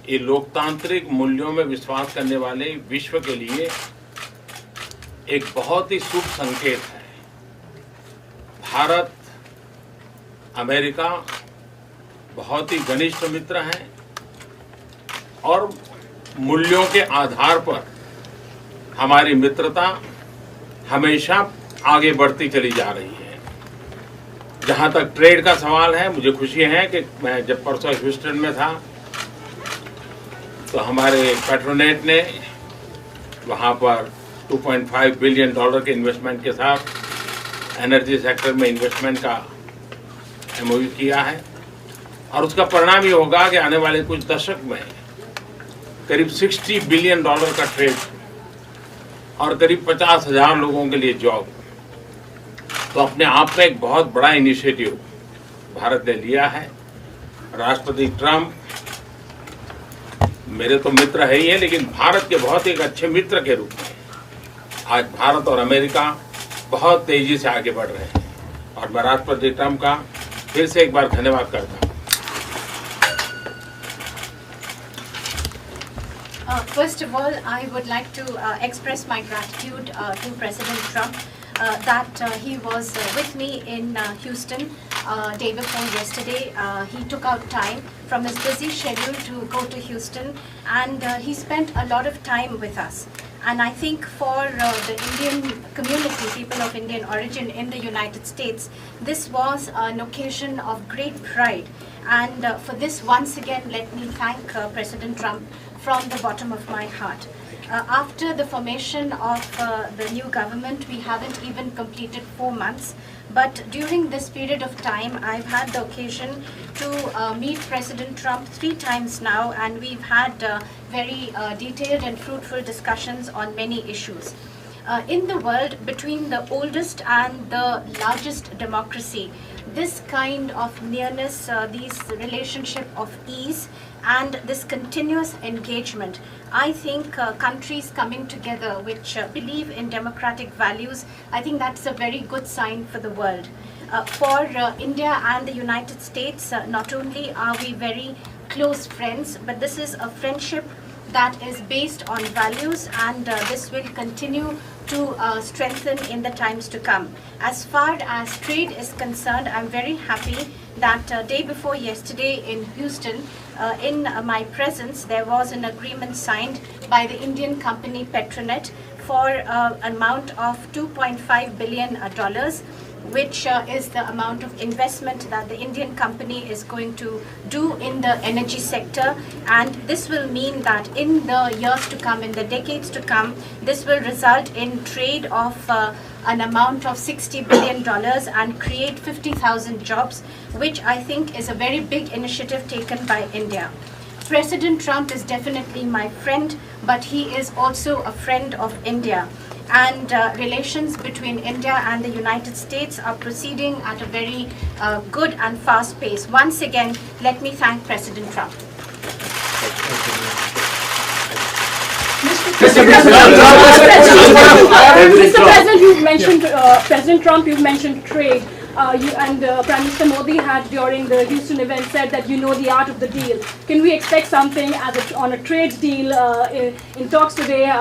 ये लोकतांत्रिक मूल्यों में विश्वास करने वाले विश्व के लिए एक बहुत ही शुभ संकेत है। भारत अमेरिका बहुत ही घनिष्ठ मित्र हैं और मूल्यों के आधार पर हमारी मित्रता हमेशा आगे बढ़ती चली जा रही है। जहां तक ट्रेड का सवाल है, मुझे खुशी है कि मैं जब परसों ह्यूस्टन में था तो हमारे पेट्रोनेट ने वहां पर $2.5 बिलियन के इन्वेस्टमेंट के साथ एनर्जी सेक्टर में इन्वेस्टमेंट का MOU किया है और उसका परिणाम ये होगा कि आने वाले कुछ दशक में करीब $60 बिलियन का ट्रेड और करीब 50,000 लोगों के लिए जॉब। तो अपने आप में एक बहुत बड़ा इनिशिएटिव भारत ने लिया है। राष्ट्रपति ट्रंप मेरे तो मित्र है ही है, लेकिन भारत के बहुत एक अच्छे मित्र के रूप में आज भारत और अमेरिका बहुत तेजी से आगे बढ़ रहे हैं और मैं राष्ट्रपति ट्रंप का फिर से एक बार धन्यवाद करता हूं। First of all, I would like to express my gratitude to President Trump that he was with me in Houston day before yesterday. He took out time from his busy schedule to go to Houston, and he spent a lot of time with us. And I think for the Indian community, people of Indian origin in the United States, this was an occasion of great pride. And for this, once again, let me thank President Trump from the bottom of my heart. After the formation of the new government, we haven't even completed 4 months. But during this period of time, I've had the occasion to meet President Trump 3 times now, and we've had very detailed and fruitful discussions on many issues. In the world, between the oldest and the largest democracy, this kind of nearness, this relationship of ease, and this continuous engagement, I think countries coming together which believe in democratic values, I think that's a very good sign for the world. For India and the United States, not only are we very close friends, but this is a friendship that is based on values, and this will continue to strengthen in the times to come. As far as trade is concerned, I'm very happy that day before yesterday in Houston, in my presence, there was an agreement signed by the Indian company Petronet for an amount of $2.5 billion, which is the amount of investment that the Indian company is going to do in the energy sector. And this will mean that in the years to come, in the decades to come, this will result in trade of an amount of $60 billion and create 50,000 jobs, which I think is a very big initiative taken by India. President Trump is definitely my friend, but he is also a friend of India. And relations between India and the United States are proceeding at a very good and fast pace. Once again, let me thank President Trump. Mr. President, you've mentioned President Trump. You've mentioned trade. You and Prime Minister Modi had during the Houston event said that you know the art of the deal. Can we expect something on a trade deal in talks today,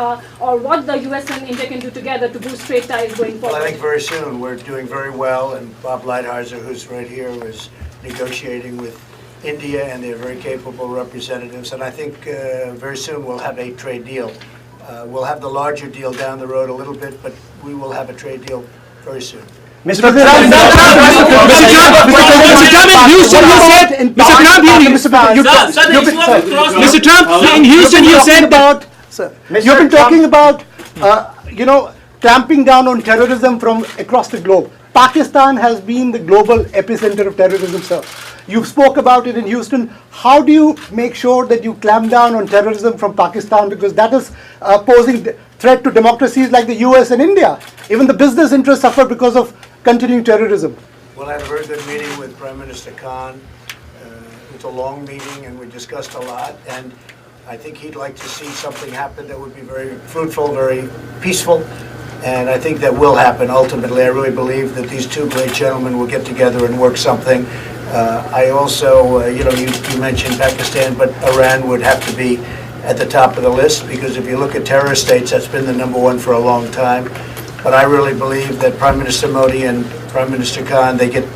or what the US and India can do together to boost trade ties going forward? Well, I think very soon. We're doing very well, and Bob Lighthizer, who's right here, is negotiating with India, and they're very capable representatives. And I think very soon we'll have a trade deal. We'll have the larger deal down the road a little bit, but we will have a trade deal very soon. Mr. Trump, in Houston, you said about, you've been talking about, clamping down on terrorism from across the globe. Pakistan has been the global epicenter of terrorism, sir. You spoke about it in Houston. How do you make sure that you clamp down on terrorism from Pakistan? Because that is posing threat to democracies like the US and India. Even the business interests suffer because of continuing terrorism. Well, I had a very good meeting with Prime Minister Khan. It was a long meeting, and we discussed a lot. And I think he'd like to see something happen that would be very fruitful, very peaceful. And I think that will happen ultimately. I really believe that these two great gentlemen will get together and work something I also, you mentioned Pakistan, but Iran would have to be at the top of the list, because if you look at terrorist states, that's been the number one for a long time. But I really believe that Prime Minister Modi and Prime Minister Khan, they get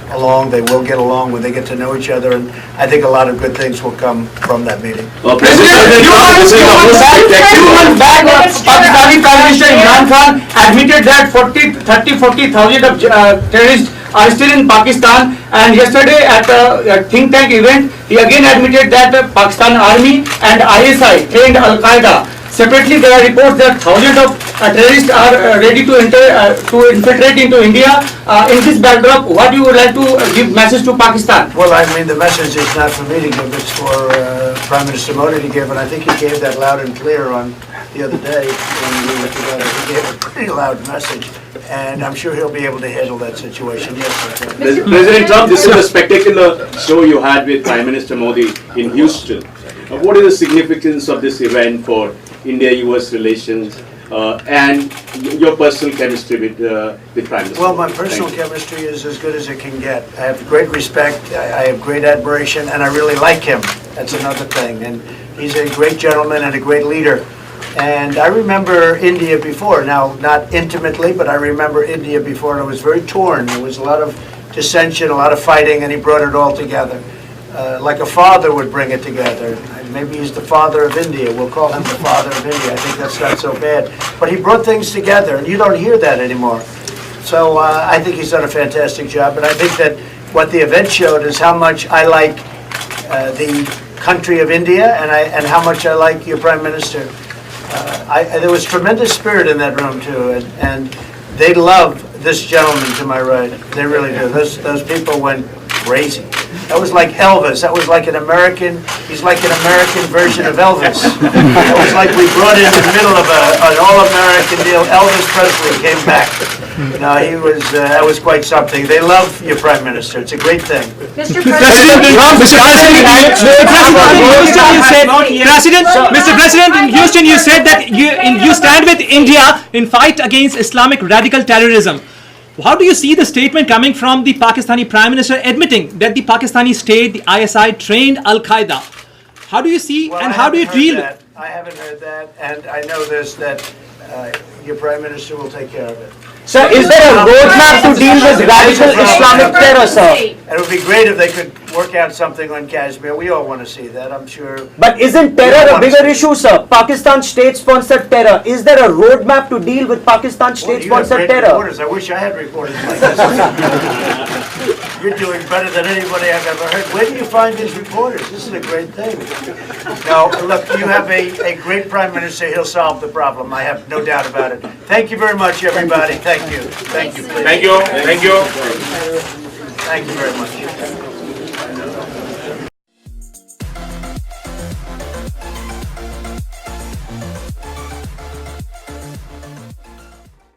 along, they will get along when they get to know each other, and I think a lot of good things will come from that meeting. Well, President, few months back, Pakistani Prime Minister IMRAN Khan admitted that 40,000 of terrorists are still in Pakistan, and yesterday at a think tank event, he again admitted that the Pakistan Army and ISI trained Al-Qaeda. Separately, there are reports that thousands of terrorists are ready to infiltrate into India. In this backdrop, what you would like to give message to Pakistan? Well, I mean, the message is not for me to give, it's for Prime Minister Modi to give, and I think he gave that loud and clear on the other day when we were together. He gave a pretty loud message, and I'm sure he'll be able to handle that situation. Yes, sir. President Trump, this is a spectacular show you had with Prime Minister Modi in Houston. What is the significance of this event for India-US relations and your personal chemistry with Prime Minister? Well, my personal chemistry is as good as it can get. I have great respect, I have great admiration, and I really like him. That's another thing. And he's a great gentleman and a great leader. And I remember India before, now not intimately, but I remember India before, and it was very torn. There was a lot of dissension, a lot of fighting, and he brought it all together. Like a father would bring it together. Maybe he's the father of India. We'll call him the father of India. I think that's not so bad. But he brought things together, and you don't hear that anymore. So I think he's done a fantastic job, and I think that what the event showed is how much I like the country of India, and how much I like your Prime Minister. There was tremendous spirit in that room, too, and they love this gentleman to my right. They really do. Those people went crazy. That was like Elvis. That was like an American, he's like an American version of Elvis. It was like we brought in the middle of an all-American deal. Elvis Presley came back. No, that was quite something. They love your Prime Minister. It's a great thing. Mr. President, Mr. President, in Houston, you said that you stand with India in fight against Islamic radical terrorism. How do you see the statement coming from the Pakistani Prime Minister admitting that the Pakistani state, the ISI, trained Al-Qaeda? How do you see Well, and how do you deal? I haven't heard that, and I know this, that your Prime Minister will take care of it. Sir, is there a roadmap to deal with radical Islamic terror, sir? It would be great if they could work out something on Kashmir. We all want to see that, I'm sure. But isn't terror a bigger issue, sir? Pakistan state-sponsored terror. Is there a roadmap to deal with Pakistan Boy, you have state-sponsored great terror? reporters. I wish I had reporters like this. You're doing better than anybody I've ever heard. Where do you find these reporters? This is a great thing. No, look, you have a great Prime Minister. He'll solve the problem. I have no doubt about it. Thank you very much, everybody. Thank you. Thank you. Please. Thank you. Thank you. Thank you very much.